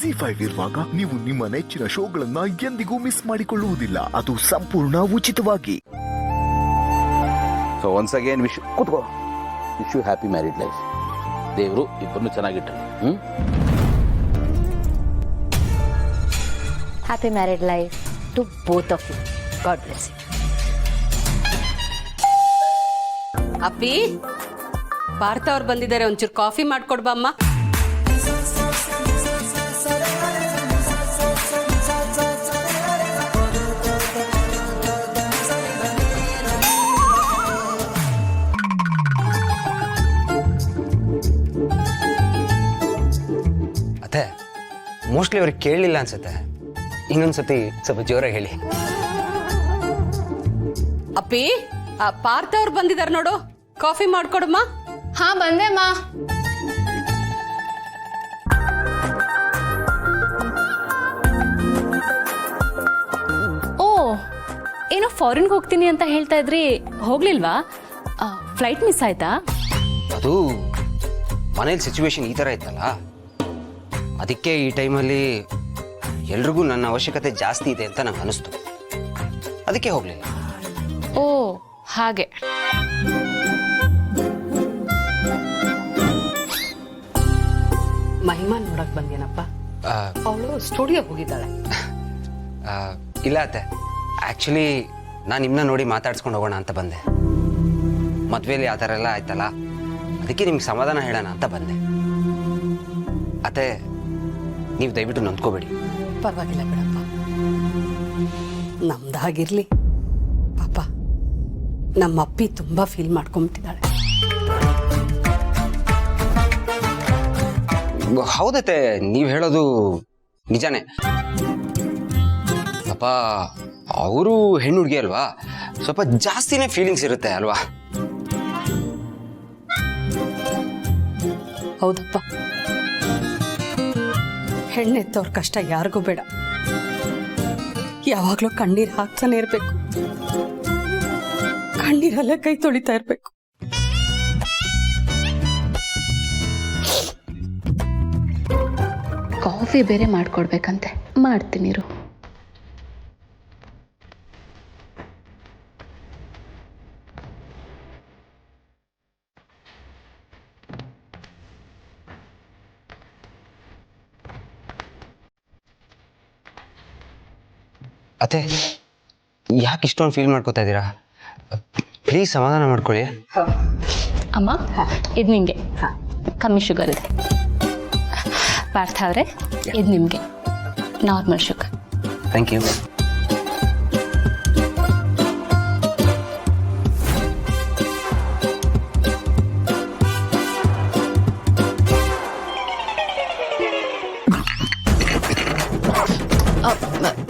ZEE5 ಇರುವಾಗ ನೀವು ನಿಮ್ಮ ನೆಚ್ಚಿನ ಶೋಗಳನ್ನ ಎಂದಿಗೂ ಮಿಸ್ ಮಾಡಿಕೊಳ್ಳುವುದಿಲ್ಲ. ಅದು ಸಂಪೂರ್ಣ ಉಚಿತವಾಗಿ. So once again wish you happy married life. ದೇವರು ಇಬ್ಬರನ್ನು ಚೆನ್ನಾಗಿಟ್ಟರು. Happy married life to both of you. God bless you. ಅಪ್ಪಿ, ಭಾರತ ಅವ್ರು ಬಂದಿದ್ದಾರೆ, ಒಂಚೂರು ಕಾಫಿ ಮಾಡ್ಕೊಡ್ಬಮ್ಮ. ಅತ್ತೆ ಮೋಸ್ಟ್ಲಿ ಅವ್ರಿಗೆ ಕೇಳಲಿಲ್ಲ ಅನ್ಸುತ್ತೆ. ಇನ್ನೊಂದ್ಸತಿ ಸ್ವಲ್ಪ ಜೋರಾಗಿ ಹೇಳಿ. ಅಪ್ಪಿ, ಪಾರ್ಥ ಅವ್ರು ಬಂದಿದ್ದಾರೆ ನೋಡು, ಕಾಫಿ ಮಾಡ್ಕೊಡಮ್ಮ. ಹಾ ಬಂದೆ ಮಾ. ಓ, ಏನೋ ಫಾರಿನ್ಗೆ ಹೋಗ್ತೀನಿ ಅಂತ ಹೇಳ್ತಾ ಇದ್ರಿ, ಹೋಗ್ಲಿಲ್ವಾ? ಫ್ಲೈಟ್ ಮಿಸ್ ಆಯ್ತಾ? ಅದು ಮನೇಲಿ ಸಿಚುವೇಶನ್ ಈ ಥರ ಇತ್ತಲ್ಲ, ಅದಕ್ಕೆ ಈ ಟೈಮಲ್ಲಿ ಎಲ್ರಿಗೂ ನನ್ನ ಅವಶ್ಯಕತೆ ಜಾಸ್ತಿ ಇದೆ ಅಂತ ನಂಗೆ ಅನಿಸ್ತು. ಅದಕ್ಕೆ ಹೋಗಲಿಲ್ಲ. ಓ ಹಾಗೆ. ಮಹಿಮಾ ನೋಡಕ್ ಬಂದೇನಪ್ಪ. ಅವಳು ಸ್ಟುಡಿಯೋ ಹೋಗಿದ್ದಾಳೆ. ಇಲ್ಲ ಅತ್ತೆ, ಆ್ಯಕ್ಚುಲಿ ನಾನು ನಿಮ್ಮನ್ನ ನೋಡಿ ಮಾತಾಡ್ಸ್ಕೊಂಡು ಹೋಗೋಣ ಅಂತ ಬಂದೆ. ಮದುವೆಯಲ್ಲಿ ಆ ಥರ ಎಲ್ಲ ಆಯ್ತಲ್ಲ, ಅದಕ್ಕೆ ನಿಮ್ಗೆ ಸಮಾಧಾನ ಹೇಳೋಣ ಅಂತ ಬಂದೆ. ಅತ್ತೆ ನೀವು ದಯವಿಟ್ಟು ನೊಂದ್ಕೋಬೇಡಿ. ಪರವಾಗಿಲ್ಲ ಬಿಡಪ್ಪ, ನಮ್ದಾಗಿರ್ಲಿ. ಪಾಪ ನಮ್ಮ ಅಪ್ಪಿ ತುಂಬಾ ಫೀಲ್ ಮಾಡ್ಕೊಂಬಿಟ್ಟಿದ್ದಾಳೆ. ಹೌದತ್ತೆ, ನೀವು ಹೇಳೋದು ನಿಜಾನೇ. ಪಾಪ ಅವರು ಹೆಣ್ಣು ಹುಡುಗಿ ಅಲ್ವಾ, ಸ್ವಲ್ಪ ಜಾಸ್ತಿನೇ ಫೀಲಿಂಗ್ಸ್ ಇರುತ್ತೆ ಅಲ್ವಾ? ಹೌದಪ್ಪ, ಹೆಣ್ಣೆತ್ತವ್ರ ಕಷ್ಟ ಯಾರಿಗೂ ಬೇಡ. ಯಾವಾಗ್ಲೂ ಕಣ್ಣೀರ್ ಹಾಕ್ತಾನೆ ಇರ್ಬೇಕು, ಕಣ್ಣೀರಲ್ಲೇ ಕೈ ತೊಳಿತಾ ಇರ್ಬೇಕು. ಕಾಫಿ ಬೇರೆ ಮಾಡ್ಕೊಡ್ಬೇಕಂತೆ, ಮಾಡ್ತೀನಿರು. ಅತ್ತೆ ಯಾಕೆ ಇಷ್ಟೊಂದು ಫೀಲ್ ಮಾಡ್ಕೋತಾ ಇದ್ದೀರಾ? ಪ್ಲೀಸ್ ಸಮಾಧಾನ ಮಾಡ್ಕೊಳ್ಳಿ. ಅಮ್ಮ, ಇದು ನಿಮಗೆ ಕಮ್ಮಿ ಶುಗರ್ ಇದೆ. ಪಾರ್ಥ ಅವರೇ, ಇದು ನಿಮಗೆ ನಾರ್ಮಲ್ ಶುಗರ್. Thank you.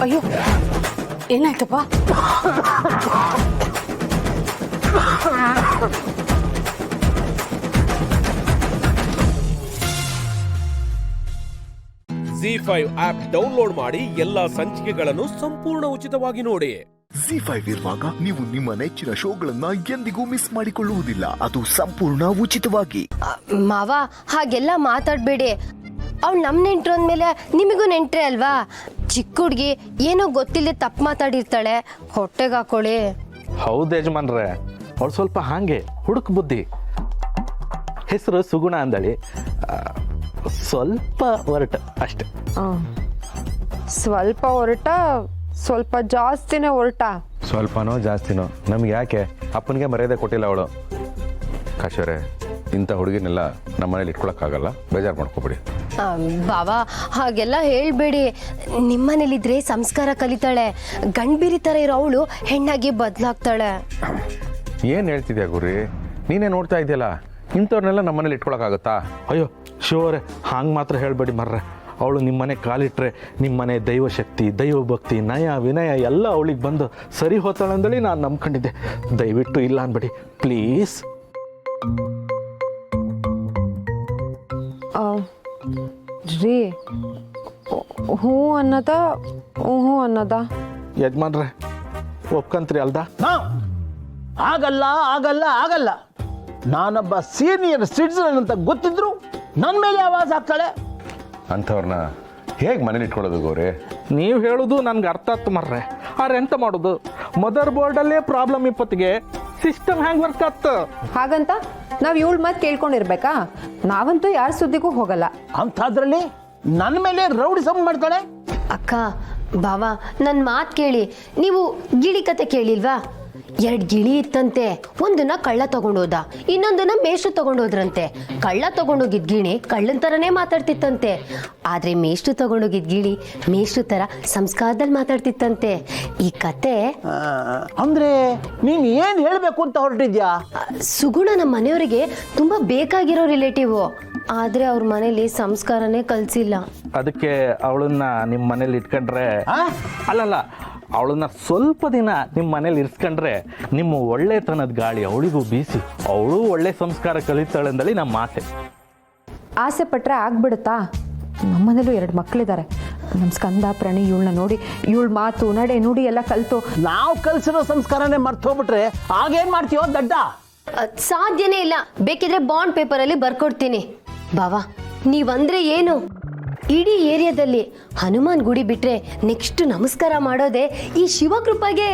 ಅಯ್ಯೋ, ಏನಾಯ್ತಪ್ಪ? ZEE5 ಆಪ್ ಡೌನ್ಲೋಡ್ ಮಾಡಿ ಎಲ್ಲಾ ಸಂಚಿಕೆಗಳನ್ನು ಸಂಪೂರ್ಣ ಉಚಿತವಾಗಿ ನೋಡಿ. ZEE5 ಇರುವಾಗ ನೀವು ನಿಮ್ಮ ನೆಚ್ಚಿನ ಶೋಗಳನ್ನ ಎಂದಿಗೂ ಮಿಸ್ ಮಾಡಿಕೊಳ್ಳುವುದಿಲ್ಲ. ಅದು ಸಂಪೂರ್ಣ ಉಚಿತವಾಗಿ. ಮಾವ, ಹಾಗೆಲ್ಲ ಮಾತಾಡ್ಬೇಡಿ. ಅವ್ಳು ನಮ್ ನೆಂಟ್ರು ಅಂದ್ಮೇಲೆ ನಿಮಗೂ ನೆಂಟ್ರೆ ಅಲ್ವಾ? ಚಿಕ್ಕ ಹುಡ್ಗಿ ಏನೋ ಗೊತ್ತಿಲ್ಲದೆ ತಪ್ಪು ಮಾತಾಡಿರ್ತಾಳೆ, ಹೊಟ್ಟೆಗೆ ಹಾಕೊಳ್ಳಿ. ಹೌದು ಯಜಮಾನ್ರೆ, ಅವಳು ಸ್ವಲ್ಪ ಹಾಗೆ ಹುಡುಕ್ ಬುದ್ಧಿ. ಹೆಸರು ಸುಗುಣ ಅಂದಳಿ, ಸ್ವಲ್ಪ ಹೊರಟ ಅಷ್ಟೆ. ಸ್ವಲ್ಪ ಹೊರಟ, ಸ್ವಲ್ಪ ಜಾಸ್ತಿನೇ ಹೊರಟ. ಸ್ವಲ್ಪನೋ ಜಾಸ್ತಿನೋ ನಮ್ಗೆ ಯಾಕೆ? ಅಪ್ಪನಿಗೆ ಮರ್ಯಾದೆ ಕೊಟ್ಟಿಲ್ಲ ಅವಳು. ಕಾಶರೆ, ಇಂಥ ಹುಡುಗಿನೆಲ್ಲ ನಮ್ಮ ಮನೇಲಿ ಇಟ್ಕೊಳಕ್ಕಾಗಲ್ಲ, ಬೇಜಾರು ಮಾಡ್ಕೊಬಿಡಿ. ಬಾವಾ, ಹಾಗೆಲ್ಲ ಹೇಳ್ಬೇಡಿ. ನಿಮ್ಮನೇಲಿದ್ರೆ ಸಂಸ್ಕಾರ ಕಲಿತಾಳೆ. ಗಂಡ್ಬಿರಿ ಥರ ಇರೋ ಅವಳು ಹೆಣ್ಣಾಗಿ ಬದಲಾಗ್ತಾಳೆ. ಏನು ಹೇಳ್ತಿದ್ಯಾ ಗುರಿ? ನೀನೇ ನೋಡ್ತಾ ಇದೆಯಲ್ಲ, ಇಂಥವ್ರನ್ನೆಲ್ಲ ನಮ್ಮ ಮನೇಲಿ ಇಟ್ಕೊಳಕ್ಕಾಗತ್ತಾ? ಅಯ್ಯೋ ಶಿವರೇ, ಹಂಗೆ ಮಾತ್ರ ಹೇಳಬೇಡಿ ಮರ್ರೆ. ಅವಳು ನಿಮ್ಮನೆ ಕಾಲಿಟ್ರೆ ನಿಮ್ಮನೆ ದೈವಶಕ್ತಿ, ದೈವಭಕ್ತಿ, ನಯ ವಿನಯ ಎಲ್ಲ ಅವಳಿಗೆ ಬಂದು ಸರಿ ಹೋತಾಳಂದೇಳಿ ನಾನು ನಂಬ್ಕೊಂಡಿದ್ದೆ. ದಯವಿಟ್ಟು ಇಲ್ಲ ಅನ್ಬೇಡಿ ಪ್ಲೀಸ್. ರೀ, ಹ್ಞೂ ಅನ್ನದ ಹ್ಞೂ ಅನ್ನದ ಯಜಮಾನ್ರೆ ಒಪ್ಕಂತ್ರಿ ಅಲ್ದಾ? ಆಗಲ್ಲ ಆಗಲ್ಲ ಆಗಲ್ಲ. ನಾನೊಬ್ಬ ಸೀನಿಯರ್ ಸಿಟಿಸನ್ ಅಂತ ಗೊತ್ತಿದ್ರು ನನ್ನ ಮೇಲೆ ಆವಾಜ್ ಹಾಕ್ತಾಳೆ. ಅಂಥವ್ರನ್ನ ಹೇಗೆ ಮನೇಲಿ ಇಟ್ಕೊಳ್ಳೋದು ಗೌರಿ? ನೀವು ಹೇಳೋದು ನನ್ಗೆ ಅರ್ಥ ಆಯ್ತು ಮರ್ರೆ. ಆದ್ರೆ ಎಂತ ಮಾಡೋದು, ಮದರ್ ಬೋರ್ಡಲ್ಲೇ ಪ್ರಾಬ್ಲಮ್ ಇಪ್ಪತ್ತಿಗೆ ಸಿಸ್ಟಮ್ ಹ್ಯಾಂಗ್ ವರ್ಕ್ ಆಗ್ತ. ಹಾಗಂತ ನಾವು ಇವಳ ಮಾತು ಕೇಳ್ಕೊಂಡಿರ್ಬೇಕಾ? ನಾವಂತೂ ಯಾರ ಸುದ್ದಿಗೂ ಹೋಗಲ್ಲ. ಅಂಥದ್ರಲ್ಲಿ ನನ್ನ ಮೇಲೆ ರೌಡಿ ಸಮ್ ಮಾಡ್ತಾಳೆ. ಅಕ್ಕ ಬಾವ ನನ್ನ ಮಾತು ಕೇಳಿ, ನೀವು ಗಿಳಿ ಕತೆ ಕೇಳಿಲ್ವಾ? 2 ಗಿಳಿ ಇತ್ತಂತೆ, ಒಂದನ್ನ ಕಳ್ಳ ತಗೊಂಡೋದ, ಇನ್ನೊಂದನ್ನ ಮೇಷ್ಟ್ರು ತಗೊಂಡೋದ್ರಂತೆ. ಕಳ್ಳ ತಗೊಂಡೋಗಿದ್ ಗಿಣಿ ಕಳ್ಳನ ಥರನೇ ಮಾತಾಡ್ತಿತ್ತಂತೆ, ಆದ್ರೆ ಮೇಷ್ಟ್ರು ತಗೊಂಡೋಗಿದ್ ಗಿಳಿ ಮೇಷ್ಟ್ರು ಥರ ಸಂಸ್ಕಾರದಲ್ಲಿ ಮಾತಾಡ್ತಿತ್ತಂತೆ. ಈ ಕತೆ ಅಂದ್ರೆ ನೀನ್ ಏನ್ ಹೇಳ್ಬೇಕು ಅಂತ ಹೊರಟಿದ್ಯಾ? ಸುಗುಣ ನಮ್ಮ ಮನೆಯವರಿಗೆ ತುಂಬಾ ಬೇಕಾಗಿರೋ ರಿಲೇಟಿವ್, ಆದ್ರೆ ಅವ್ರ ಮನೇಲಿ ಸಂಸ್ಕಾರನೇ ಕಲ್ಸಿಲ್ಲ. ಅದಕ್ಕೆ ಅವಳನ್ನ ನಿಮ್ಮ ಮನೇಲಿ ಇಟ್ಕೊಂಡ್ರೆ, ಅಲ್ಲಲ್ಲ, ಅವಳನ್ನ ಸ್ವಲ್ಪ ದಿನ ನಿಮ್ಮ ಮನೇಲಿ ಇರಿಸ್ಕೊಂಡ್ರೆ ನಿಮ್ಮ ಒಳ್ಳೆತನದ ಗಾಳಿ ಅವಳಿಗೂ ಬೀಸಿ ಅವಳು ಒಳ್ಳೆ ಸಂಸ್ಕಾರ ಕಲಿತಾಳೆ ಅಂದಳಿ ನಮ್ಮ ಆಸೆ. ಆಸೆ ಪಟ್ರೆ ಆಗ್ಬಿಡುತ್ತಾ? ನಮ್ಮನೇಲೂ 2 ಮಕ್ಕಳಿದ್ದಾರೆ. ನಮ್ಮ ಸ್ಕಂದ ಪ್ರಣಿ ಇವಳನ್ನ ನೋಡಿ ಇವಳ ಮಾತು ನಡೆ ನುಡಿ ಎಲ್ಲ ಕಲ್ತು ನಾವು ಕಲ್ಸಿರೋ ಸಂಸ್ಕಾರನೇ ಮರ್ತೋಗ್ಬಿಟ್ರೆ ಆಗೇನ್ ಮಾಡ್ತೀವೋ ದಡ್ಡ? ಸಾಧ್ಯನೇ ಇಲ್ಲ. ಬೇಕಿದ್ರೆ ಬಾಂಡ್ ಪೇಪರಲ್ಲಿ ಬರ್ಕೊಡ್ತೀನಿ. ಬಾವಾ ನೀವಂದ್ರೆ ಏನು, ಇಡೀ ಏರಿಯಾದಲ್ಲಿ ಹನುಮಾನ್ ಗುಡಿ ಬಿಟ್ರೆ ನೆಕ್ಸ್ಟ್ ನಮಸ್ಕಾರ ಮಾಡೋದೇ ಈ ಶಿವಕೃಪಗೆ.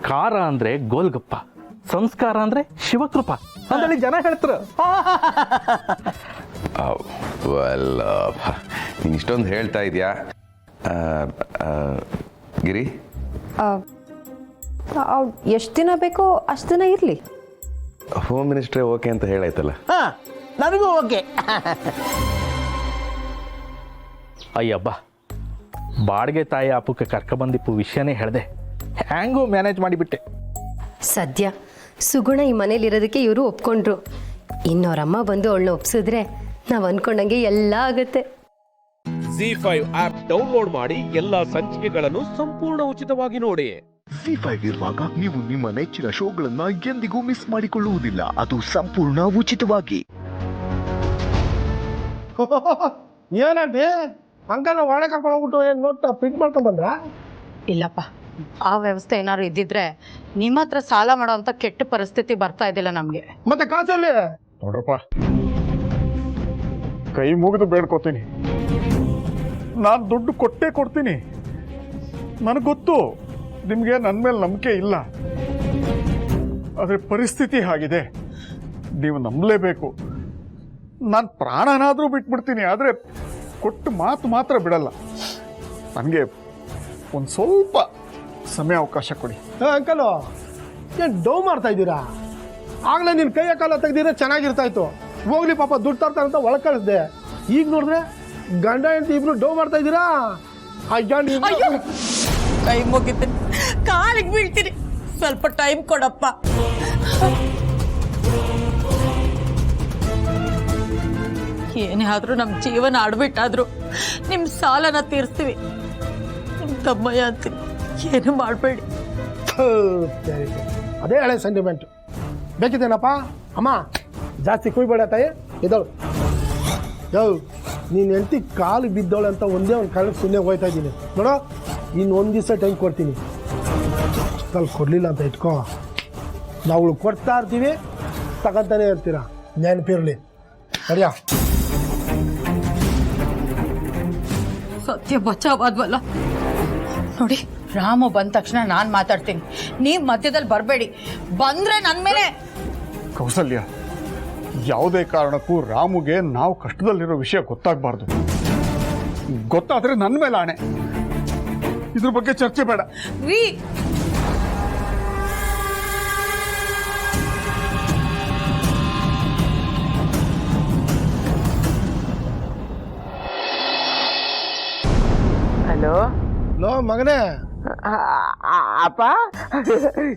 ಕಾರ ಅಂದ್ರೆ ಗೋಲ್ಗಪ್ಪ, ಸಂಸ್ಕಾರ ಅಂದ್ರೆ ಶಿವಕೃಪ ಅಂದಲ್ಲಿ ಜನ ಹೇಳ್ತಾರೆ. ನೀನು ಇಷ್ಟೊಂದು ಹೇಳ್ತಾ ಇದೆಯಾ ಗಿರಿ? ಎಷ್ಟು ದಿನ ಬೇಕೋ ಅಷ್ಟು ದಿನ ಇರಲಿ. ಹೋಮ್ ಮಿನಿಸ್ಟ್ರೇ ಓಕೆ ಅಂತ ಹೇಳಾಯ್ತಲ್ಲ. ನನಗೂ ಓಕೆ. ಅಯ್ಯಬ್ಬ, ಬಾಡಿಗೆ ತಾಯಿ ಅಪ್ಪಕ್ಕೆ ಕರ್ಕೊಬಂದಿಪ್ಪು ವಿಷಯನೇ ಹೇಳಿದೆ, ಹ್ಯಾಂಗೂ ಮ್ಯಾನೇಜ್ ಮಾಡಿಬಿಟ್ಟೆ. ಸದ್ಯ ಸುಗುಣ ಈ ಮನೇಲಿರೋದಕ್ಕೆ ಇವರು ಒಪ್ಕೊಂಡ್ರು. ಇನ್ನೋರಮ್ಮ ಬಂದು ಅವಳನ್ನ ಒಪ್ಸಿದ್ರೆ ನಾವು ಅನ್ಕೊಂಡಂಗೆ ಎಲ್ಲ ಆಗುತ್ತೆ. ZEE5 ಆಪ್ ಡೌನ್ಲೋಡ್ ಮಾಡಿ ಎಲ್ಲಾ ಸಂಚಿಕೆಗಳನ್ನು ಸಂಪೂರ್ಣ ಉಚಿತವಾಗಿ ನೋಡಿ. ZEE5 ಇರುವಾಗ ನೀವು ನಿಮ್ಮ ನೆಚ್ಚಿನ ಶೋಗಳನ್ನ ಎಂದಿಗೂ ಮಿಸ್ ಮಾಡಿಕೊಳ್ಳುವುದಿಲ್ಲ, ಅದು ಸಂಪೂರ್ಣ ಉಚಿತವಾಗಿ. ಏನಂತೆ ಅಂಕನ ಒಳಗೆ ಕರ್ಕೊಂಡು ಹೋಗ್ಬಿಟ್ಟು ಏನು ನೋಟ್ ಪ್ರಿಂಟ್ ಮಾಡ್ಕೊಂಡ್ ಬಂದ್ರ? ಇಲ್ಲಪ್ಪ, ಆ ವ್ಯವಸ್ಥೆ ಏನಾದ್ರು ಇದ್ದಿದ್ರೆ ನಿಮ್ಮ ಹತ್ರ ಸಾಲ ಮಾಡೋ ಅಂತ ಕೆಟ್ಟ ಪರಿಸ್ಥಿತಿ ಬರ್ತಾ ಇದ್ದಿಲ್ಲ ನಮ್ಗೆ. ಮತ್ತೆ ಕಾಸಲ್ಲಿ ನೋಡ್ರಪ್ಪ, ಕೈ ಮುಗಿದು ಬೇಡ್ಕೋತೀನಿ, ನಾನು ದುಡ್ಡು ಕೊಟ್ಟೇ ಕೊಡ್ತೀನಿ. ನನಗೆ ಗೊತ್ತು ನಿಮಗೆ ನನ್ನ ಮೇಲೆ ನಂಬಿಕೆ ಇಲ್ಲ, ಆದರೆ ಪರಿಸ್ಥಿತಿ ಆಗಿದೆ, ನೀವು ನಂಬಲೇಬೇಕು. ನಾನು ಪ್ರಾಣನಾದರೂ ಬಿಟ್ಬಿಡ್ತೀನಿ, ಆದರೆ ಕೊಟ್ಟು ಮಾತು ಮಾತ್ರ ಬಿಡಲ್ಲ. ನನಗೆ ಒಂದು ಸ್ವಲ್ಪ ಸಮಯ ಅವಕಾಶ ಕೊಡಿ. ಅಂಕಲು ಏನು ಡೌ ಮಾಡ್ತಾ ಇದ್ದೀರಾ? ಆಗಲೇ ನಿನ್ನ ಕೈಯ ಕಾಲ ತೆಗ್ದಿದ್ರೆ ಚೆನ್ನಾಗಿರ್ತಾ ಇತ್ತು. ಹೋಗ್ಲಿ ಪಾಪ ದುಡ್ಡು ತರ್ತಾರೆ ಅಂತ ಒಳಗೆ ಕಳಿಸ್ದೆ. ಈಗ ನೋಡಿದ್ರೆ ಗಂಡ ಹೆಂಡತಿ ಇಬ್ರು ಡೌ ಮಾಡ್ತಾ ಇದ್ದೀರಾ? ಕೈ ಮುಗಿತೀನಿ, ಕಾಲಿಗೆ ಬೀಳ್ತೀನಿ, ಸ್ವಲ್ಪ ಟೈಮ್ ಕೊಡಪ್ಪ. ಏನೇ ಆದ್ರೂ ನಮ್ಮ ಜೀವನ ಆಡ್ಬಿಟ್ಟಾದ್ರು ನಿಮ್ಮ ಸಾಲನ ತೀರಿಸ್ತೀವಿ. ನಿಮ್ಮ ತಮ್ಮಯ್ಯ ಅಂತೀನಿ, ಏನು ಮಾಡಬೇಡಿ. ಅದೇ ಹಳೆ ಸೆಂಟಿಮೆಂಟ್ ಬೇಕಿದ್ದೇನಪ್ಪ? ಅಮ್ಮ ಜಾಸ್ತಿ ಕುಯ್ಬೇಡ ತಾಯಿ, ಇದಳು ಯೋ ನೀನು ಹೆಂಡತಿ ಕಾಲು ಬಿದ್ದವಳೆ ಅಂತ ಒಂದೇ ಒಂದು ಕಾಲಕ್ಕೆ ಸುಮ್ಮನೆ ಹೋಯ್ತಾ ಇದ್ದೀನಿ ನೋಡೋ. ಇನ್ನು 1 ದಿವಸ ಟೈಮ್ ಕೊಡ್ತೀನಿ, ಅಷ್ಟಲ್ಲಿ ಕೊಡಲಿಲ್ಲ ಅಂತ ಇಟ್ಕೋ. ನಾವು ಕೊಡ್ತಾ ಇರ್ತೀವಿ, ತಗೊಂತಾನೆ ಇರ್ತೀರ, ನೆನಪಿರಲಿ. ಸರಿಯಾ? ಸತ್ಯ ಬಚಾವಾದ್ವಲ್ಲ ನೋಡಿ. ರಾಮು ಬಂದ ತಕ್ಷಣ ನಾನು ಮಾತಾಡ್ತೀನಿ, ನೀವು ಮಧ್ಯದಲ್ಲಿ ಬರಬೇಡಿ. ಬಂದ್ರೆ ನನ್ನ ಮೇಲೆ. ಕೌಸಲ್ಯ, ಯಾವುದೇ ಕಾರಣಕ್ಕೂ ರಾಮುಗೆ ನಾವು ಕಷ್ಟದಲ್ಲಿರೋ ವಿಷಯ ಗೊತ್ತಾಗಬಾರ್ದು. ಗೊತ್ತಾದ್ರೆ ನನ್ನ ಮೇಲೆ ಆಣೆ, ಇದ್ರ ಬಗ್ಗೆ ಚರ್ಚೆ ಬೇಡ. ರೀ, ಹಲೋ ಲೋ ಮಗನೇ. ಅಪ್ಪ,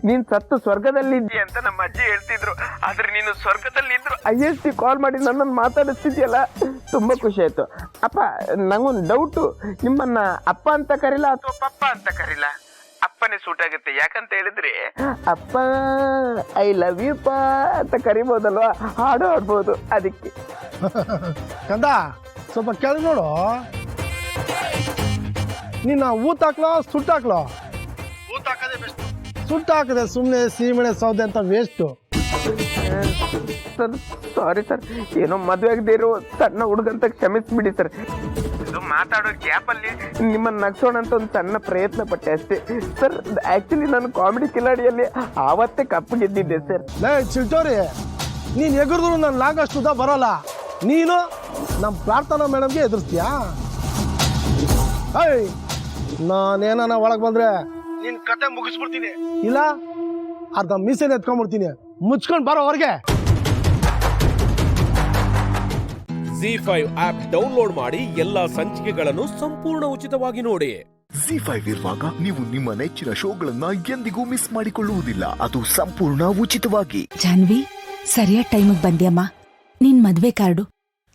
ನೀನ್ ಸತ್ತು ಸ್ವರ್ಗದಲ್ಲಿದ್ದಿ ಅಂತ ನಮ್ಮ ಅಜ್ಜಿ ಹೇಳ್ತಿದ್ರು. ಆದ್ರೆ ನೀನು ಸ್ವರ್ಗದಲ್ಲಿದ್ರು IST ಕಾಲ್ ಮಾಡಿ ನನ್ನನ್ನು ಮಾತಾಡಿಸ್ತಿದ್ಯಲ್ಲ, ತುಂಬಾ ಖುಷಿ ಆಯ್ತು. ಅಪ್ಪ, ನಂಗೊಂದು ಡೌಟು, ನಿಮ್ಮನ್ನ ಅಪ್ಪ ಅಂತ ಕರೀಲ ಅಥವಾ ಪಪ್ಪ ಅಂತ ಕರೀಲ? ಅಪ್ಪನೇ ಸೂಟ್ ಆಗುತ್ತೆ. ಯಾಕಂತ ಹೇಳಿದ್ರೆ ಅಪ್ಪ ಐ ಲವ್ ಯು ಪಾ ಅಂತ ಕರಿಬೋದಲ್ವಾ, ಹಾಡು ಹಾಡ್ಬೋದು, ಅದಕ್ಕೆ. ಕಂದ ಸ್ವಲ್ಪ ಕೆಳಗೆ ನೋಡು. ನೀನು ಊತಾಕ್ಲೋ ಸುಟ್ಟಾಕ್ಲೋ? ಊತಾಕದೆ ಬೆಸ್ಟ್. ಸುಟ್ಟಾಕದೆ ಸುಮ್ಮನೆ ಸೀಮೆಳೆ ಸೌದೆ ಅಂತ ವೇಸ್ಟು. ಸರ್ ಸಾರಿ ಸರ್, ಏನೋ ಮದುವೆ ಆಗದೆ ಇರೋ ಸಣ್ಣ ಹುಡುಗಂತ ಕ್ಷಮಿಸ್ಬಿಡಿ ಸರ್. ಇದು ಮಾತಾಡೋ ಗ್ಯಾಪಲ್ಲಿ ನಿಮ್ಮನ್ನು ನಗ್ಸೋಣ ಅಂತ ಒಂದು ಸಣ್ಣ ಪ್ರಯತ್ನ ಪಟ್ಟೆ ಅಷ್ಟೇ ಸರ್. ಆ್ಯಕ್ಚುಲಿ ನಾನು ಕಾಮಿಡಿ ಕಿಲಾಡಿಯಲ್ಲಿ ಆವತ್ತೇ ಕಪ್ಪು ಗೆದ್ದಿದ್ದೆ ಸರ್. ಚಿಲ್ಟೋರಿ, ನೀನು ಎಗರಿದ್ರು ನನ್ನ ಲಾಂಗಷ್ಟು ಉದ್ದ ಬರೋಲ್ಲ. ನೀನು ನಮ್ಮ ಪ್ರಾರ್ಥನಾ ಮೇಡಮ್ಗೆ ಎದುರಿಸ್ತೀಯಾ? ಏಯ್, ನಾನೇನ ಒಳಗೆ ಬಂದ್ರೆ ನಿನ್ನ ಕತೆ ಮುಗಿಸ್ಬಿಡ್ತೀನಿ, ಇಲ್ಲ ಅರ್ಧ ಮೀಸೆನ ಎತ್ಕೊಂಡ್ಬಿಡ್ತೀನಿ. ಮುಚ್ಕೊಂಡು ಬರೋ ಹೊರಗೆ. ZEE5 ಆಪ್ ಡೌನ್ಲೋಡ್ ಮಾಡಿ ಎಲ್ಲಾ ಸಂಚಿಕೆಗಳನ್ನು ಸಂಪೂರ್ಣ ಉಚಿತವಾಗಿ ನೋಡಿ. ZEE5 ಇರುವಾಗ ನೀವು ನಿಮ್ಮ ನೆಚ್ಚಿನ ಶೋಗಳನ್ನ ಎಂದಿಗೂ ಮಿಸ್ ಮಾಡಿಕೊಳ್ಳುವುದಿಲ್ಲ. ಅದು ಸಂಪೂರ್ಣ ಉಚಿತವಾಗಿ. ಜಾನ್ವಿ, ಸರಿಯಾದ ಟೈಮಿಗೆ ಬಂದ್ಯಮ್ಮ. ನಿನ್ ಮದ್ವೆ ಕಾರ್ಡು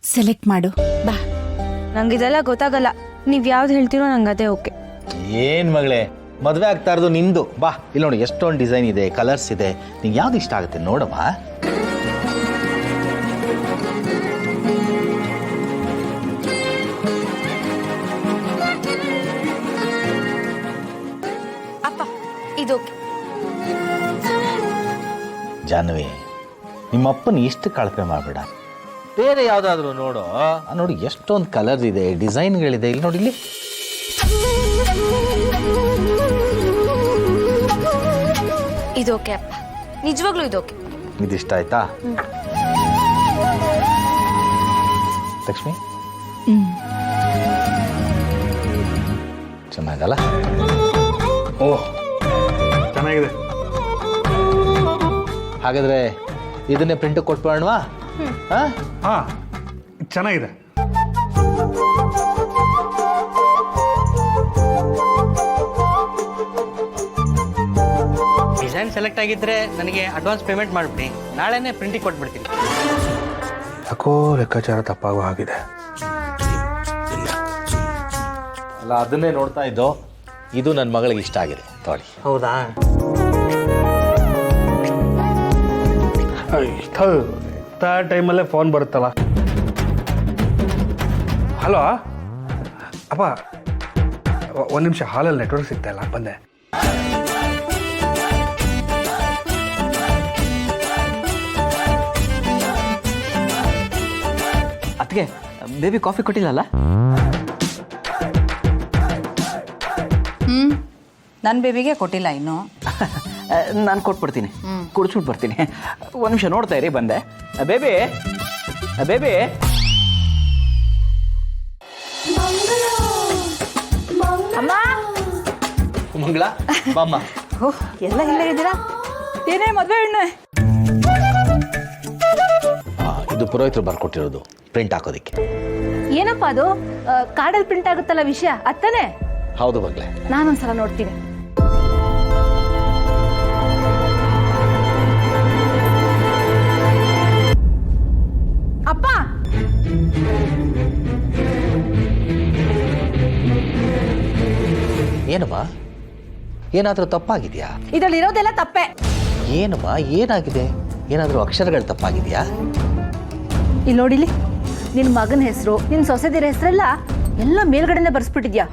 ಸೆಲೆಕ್ಟ್ ಮಾಡು ಬಾ. ನಂಗಿದೆಲ್ಲ ಗೊತ್ತಾಗಲ್ಲ, ನೀವ್ ಯಾವ್ದು ಹೇಳ್ತೀರೋ ನಂಗೆ ಅದೇ ಓಕೆ. ಏನ್ ಮಗಳೇ, ಮದುವೆ ಆಗ್ತಾ ಇರೋದು ನಿಂದು. ಬಾ, ಇಲ್ಲಿ ನೋಡಿ ಎಷ್ಟೊಂದು ಡಿಸೈನ್ ಇದೆ, ಕಲರ್ಸ್ ಇದೆ, ನಿಂಗೆ ಯಾವ್ದು ಇಷ್ಟ ಆಗುತ್ತೆ ನೋಡಮ್ಮ. ಅಪ್ಪ ಇದು ಓಕೆ. ಜಾನ್ವಿ, ನಿಮ್ಮಪ್ಪನ ಇಷ್ಟು ಕಳಪೆ ಮಾಡಬೇಡ, ಬೇರೆ ಯಾವ್ದಾದ್ರು ನೋಡು. ನೋಡಿ ಎಷ್ಟೊಂದು ಕಲರ್ಸ್ ಇದೆ, ಡಿಸೈನ್ಗಳಿದೆ. ಇಲ್ಲಿ ನೋಡಿ, ಇಲ್ಲಿ ಇದು ಓಕೆ ಅಪ್ಪ, ನಿಜವಾಗ್ಲೂ ಇದು ಓಕೆ. ಇದಿಷ್ಟ ಆಯ್ತಾ ಲಕ್ಷ್ಮಿ? ಚೆನ್ನಾಗಲ್ಲ? ಓಹ್, ಚೆನ್ನಾಗಿದೆ. ಹಾಗಾದ್ರೆ ಇದನ್ನೇ ಪ್ರಿಂಟ್ ಕೊಟ್ಬಿಡೋಣವಾ? ಹಾಂ, ಚೆನ್ನಾಗಿದೆ. ಡಿಸೈನ್ ಸೆಲೆಕ್ಟ್ ಆಗಿದ್ರೆ ನನಗೆ ಅಡ್ವಾನ್ಸ್ ಪೇಮೆಂಟ್ ಮಾಡಿಬಿಡಿ, ನಾಳೆನೇ ಪ್ರಿಂಟಿಗೆ ಕೊಟ್ಬಿಡ್ತೀನಿ. ಯಾಕೋ ಲೆಕ್ಕಾಚಾರ ತಪ್ಪಾಗೋ ಆಗಿದೆ. ಅಲ್ಲ, ಅದನ್ನೇ ನೋಡ್ತಾ ಇದ್ದೋ. ಇದು ನನ್ನ ಮಗಳಿಗೆ ಇಷ್ಟ ಆಗಿದೆ, ತೊಗೊಳ್ಳಿ. ಹೌದಾ? ಟೈಮಲ್ಲೇ ಫೋನ್ ಬರುತ್ತಲ್ಲ. ಹಲೋ ಅಪ್ಪ, ಒಂದು ನಿಮಿಷ, ಹಾಲಲ್ಲಿ ನೆಟ್ವರ್ಕ್ ಸಿಗ್ತಾ ಇಲ್ಲ, ಬಂದೆ. ಅದಕ್ಕೆ ಬೇಬಿ ಕಾಫಿ ಕೊಟ್ಟಿಲ್ಲಲ್ಲ? ನನ್ನ ಬೇಬಿಗೆ ಕೊಟ್ಟಿಲ್ಲ ಇನ್ನು. ನಾನು ಕೊಟ್ಬಿಡ್ತೀನಿ, ಕುಡಿಸ್ಬಿಟ್ಟು ಬರ್ತೀನಿ. ಒಂದು ನಿಮಿಷ ನೋಡ್ತಾ ಇರಿ, ಬಂದೆ. ಬೇಬಿ ಬೇಬಿ ಅಮ್ಮ, ಮಂಗಳ ಬಾಮ್ಮ. ಎಲ್ಲ ಇಲ್ಲೇ ಇದ್ದೀರಾ? ಏನೇ ಮದುವೆ ಹೆಣ್ಣೆ? ಇದು ಪುರೋಹಿತರು ಬರ್ಕೊಟ್ಟಿರೋದು ಪ್ರಿಂಟ್ ಹಾಕೋದಿಕ್ಕೆ. ಏನಪ್ಪ ಅದು ಕಾರ್ಡಲ್ಲಿ ಪ್ರಿಂಟ್ ಆಗುತ್ತಲ್ಲ ವಿಷಯ ಅತ್ತನೇ? ಹೌದು ಮಗಳೇ, ನಾನೊಂದ್ಸಲ ನೋಡ್ತೀನಿ. ಅಪ್ಪ, ಏನಮ್ಮ, ಏನಾದರೂ ತಪ್ಪಾಗಿದೆಯಾ? ಇದ್ರಲ್ಲಿ ಇರೋದೆಲ್ಲ ತಪ್ಪೆ. ಏನಮ್ಮ, ಏನಾಗಿದೆ? ಏನಾದರೂ ಅಕ್ಷರಗಳು ತಪ್ಪಾಗಿದೆಯಾ? ಇಲ್ಲಿ ನೋಡಿಲಿ, ನಿನ್ನ ಮಗನ ಹೆಸರು, ನಿನ್ನ ಸೊಸೆದಿರ ಹೆಸರೆಲ್ಲ ಎಲ್ಲ ಮೇಲ್ಗಡೆನೆ ಬರ್ಸ್ಬಿಟ್ಟಿದ್ಯಾ.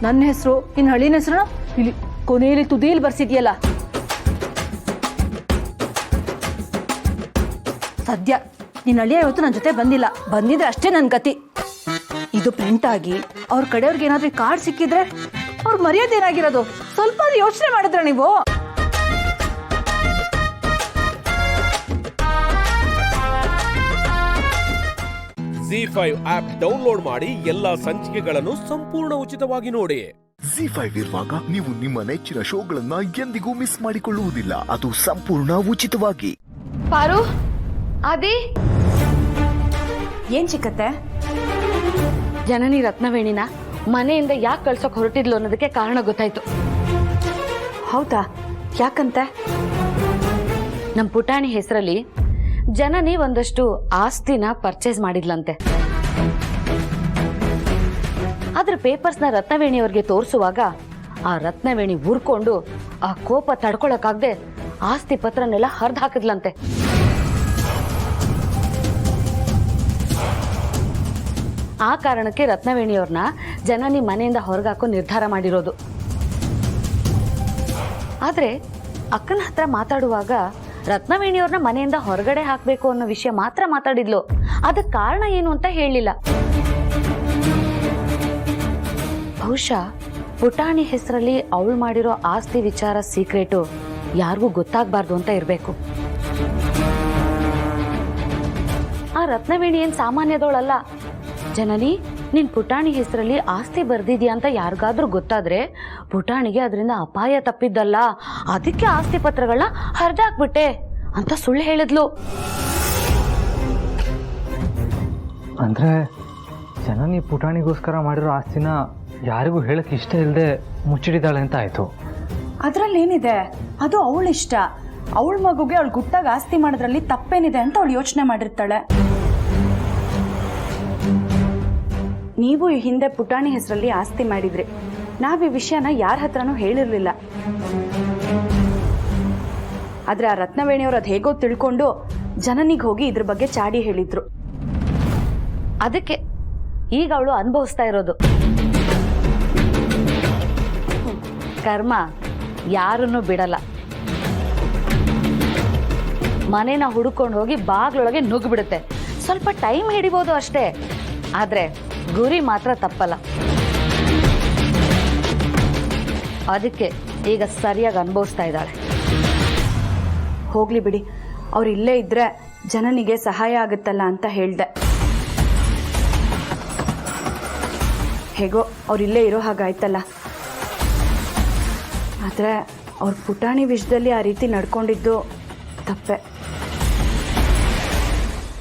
ನನ್ನ ಹೆಸರು, ನಿನ್ನ ಹಳ್ಳಿನ ಹೆಸರು ಇಲ್ಲಿ ಕೊನೆಯಲ್ಲಿ ತುದಿಯಲ್ಲಿ ಬರ್ಸಿದ್ಯಲ್ಲ. ಸದ್ಯ ನಿನ್ನ ಹಳ್ಳಿಯ ಇವತ್ತು ನನ್ನ ಜೊತೆ ಬಂದಿಲ್ಲ, ಬಂದಿದ್ರೆ ಅಷ್ಟೇ ನನ್ನ ಗತಿ. ಇದು ಪ್ರಿಂಟ್ ಆಗಿ ಅವ್ರ ಕಡೆಯವ್ರಿಗೆ ಏನಾದ್ರೂ ಕಾರ್ಡ್ ಸಿಕ್ಕಿದ್ರೆ ಅವ್ರ ಮರ್ಯಾದೆ ಏನಾಗಿರೋದು? ಸ್ವಲ್ಪ ಯೋಚನೆ ಮಾಡಿದ್ರ ನೀವು? ZEE5 ಆಪ್ ಡೌನ್ಲೋಡ್ ಮಾಡಿ ಎಲ್ಲಾ ಸಂಚಿಕೆಗಳನ್ನು ಸಂಪೂರ್ಣ ಉಚಿತವಾಗಿ ನೋಡಿ. ZEE5 ಇರುವಾಗ ನೀವು ನಿಮ್ಮ ನೆಚ್ಚಿನ ಶೋಗಳನ್ನ ಎಂದಿಗೂ ಮಿಸ್ ಮಾಡಿಕೊಳ್ಳುವುದಿಲ್ಲ. ಅದು ಸಂಪೂರ್ಣ ಉಚಿತವಾಗಿ. ಪಾರು, ಆದಿ, ಏನ್ ಚಿಕ್ಕತ್ತೆ? ಜನನಿ ರತ್ನವೇಣಿನ ಮನೆಯಿಂದ ಯಾಕೆ ಕಳ್ಸೋಕ್ ಹೊರಟಿದ್ಲು ಅನ್ನೋದಕ್ಕೆ ಕಾರಣ ಗೊತ್ತಾಯ್ತು. ಹೌದಾ? ಯಾಕಂತೆ? ನಮ್ಮ ಪುಟಾಣಿ ಹೆಸರಲ್ಲಿ ಜನನಿ ಒಂದಷ್ಟು ಆಸ್ತಿನ ಪರ್ಚೇಸ್ ಮಾಡಿದ್ಲಂತೆ. ಆದ್ರೆ ಪೇಪರ್ಸ್ನ ರತ್ನವೇಣಿಯವ್ರಿಗೆ ತೋರಿಸುವಾಗ ಆ ರತ್ನವೇಣಿ ಉರ್ಕೊಂಡು ಆ ಕೋಪ ತಡ್ಕೊಳಕ್ಕಾಗದೆ ಆಸ್ತಿ ಪತ್ರನೆಲ್ಲ ಹರಿದು ಹಾಕಿದ್ಲಂತೆ. ಆ ಕಾರಣಕ್ಕೆ ರತ್ನವೇಣಿಯವ್ರನ್ನ ಜನನಿ ಮನೆಯಿಂದ ಹೊರಗಾಕೋ ನಿರ್ಧಾರ ಮಾಡಿರೋದು. ಆದ್ರೆ ಅಕ್ಕನ ಹತ್ರ ಮಾತಾಡುವಾಗ ರತ್ನವೇಣಿಯವ್ರನ್ನ ಮನೆಯಿಂದ ಹೊರಗಡೆ ಹಾಕಬೇಕು ಅನ್ನೋ ವಿಷಯ ಮಾತ್ರ ಮಾತಾಡಿದ್ಲು. ಅದಕ್ಕೆ ಕಾರಣ ಏನು ಅಂತ ಹೇಳಿಲ್ಲ. ಬಹುಶಃ ಪುಟಾಣಿ ಹೆಸರಲ್ಲಿ ಅವಳು ಮಾಡಿರೋ ಆಸ್ತಿ ವಿಚಾರ ಸೀಕ್ರೆಟು ಯಾರಿಗೂ ಗೊತ್ತಾಗಬಾರ್ದು ಅಂತ ಇರಬೇಕು. ಆ ರತ್ನವೇಣಿ ಏನ್ ಸಾಮಾನ್ಯದವಳಲ್ಲ. ಜನನಿ, ನಿನ್ ಪುಟಾಣಿ ಹೆಸರಲ್ಲಿ ಆಸ್ತಿ ಬರ್ದಿದ್ಯಾ ಅಂತ ಯಾರಿಗಾದ್ರೂ ಗೊತ್ತಾದ್ರೆ ಪುಟಾಣಿಗೆ ಅದರಿಂದ ಅಪಾಯ ತಪ್ಪಿದ್ದಲ್ಲ, ಅದಕ್ಕೆ ಆಸ್ತಿ ಪತ್ರಗಳನ್ನ ಹರಿದಾಕ್ಬಿಟ್ಟೆ ಅಂತ ಸುಳ್ಳು ಹೇಳಿದ್ಲು. ಅಂದ್ರೆ ಜನನಿ ಪುಟಾಣಿಗೋಸ್ಕರ ಮಾಡಿರೋ ಆಸ್ತಿನ ಯಾರಿಗೂ ಹೇಳಕ್ ಇಷ್ಟ ಇಲ್ಲದೆ ಮುಚ್ಚಿಡಿದಾಳೆ ಅಂತ ಆಯ್ತು. ಅದ್ರಲ್ಲೇನಿದೆ, ಅದು ಅವಳಿಷ್ಟ. ಅವಳ ಮಗುಗೆ ಅವಳು ಗುಟ್ಟಾಗಿ ಆಸ್ತಿ ಮಾಡೋದ್ರಲ್ಲಿ ತಪ್ಪೇನಿದೆ ಅಂತ ಅವಳು ಯೋಚನೆ ಮಾಡಿರ್ತಾಳೆ. ನೀವು ಈ ಹಿಂದೆ ಪುಟಾಣಿ ಹೆಸರಲ್ಲಿ ಆಸ್ತಿ ಮಾಡಿದ್ರಿ. ನಾವ್ ಈ ವಿಷಯನ ಯಾರ ಹತ್ರನೂ ಹೇಳಿರ್ಲಿಲ್ಲ. ಆದ್ರೆ ಆ ರತ್ನವೇಣಿಯವ್ರು ಅದ್ ಹೇಗೋ ತಿಳ್ಕೊಂಡು ಜನನಿಗೆ ಹೋಗಿ ಇದ್ರ ಬಗ್ಗೆ ಚಾಡಿ ಹೇಳಿದ್ರು. ಅದಕ್ಕೆ ಈಗ ಅವಳು ಅನುಭವಿಸ್ತಾ ಇರೋದು. ಕರ್ಮ ಯಾರನ್ನು ಬಿಡಲ್ಲ. ಮನೇನ ಹುಡುಕೊಂಡು ಹೋಗಿ ಬಾಗ್ಲೊಳಗೆ ನುಗ್ಗಿಬಿಡುತ್ತೆ. ಸ್ವಲ್ಪ ಟೈಮ್ ಹಿಡಿಬೋದು ಅಷ್ಟೇ, ಆದ್ರೆ ಗುರಿ ಮಾತ್ರ ತಪ್ಪಲ್ಲ. ಅದಕ್ಕೆ ಈಗ ಸರಿಯಾಗಿ ಅನುಭವಿಸ್ತಾ ಇದ್ದಾಳೆ. ಹೋಗ್ಲಿ ಬಿಡಿ, ಅವ್ರು ಇಲ್ಲೇ ಇದ್ರೆ ಜನನಿಗೆ ಸಹಾಯ ಆಗುತ್ತಲ್ಲ ಅಂತ ಹೇಳ್ದೆ. ಹೇಗೋ ಅವ್ರಿಲ್ಲೇ ಇರೋ ಹಾಗಾಯ್ತಲ್ಲ. ಆದರೆ ಅವ್ರ ಪುಟಾಣಿ ವಿಷಯದಲ್ಲಿ ಆ ರೀತಿ ನಡ್ಕೊಂಡಿದ್ದು ತಪ್ಪೆ.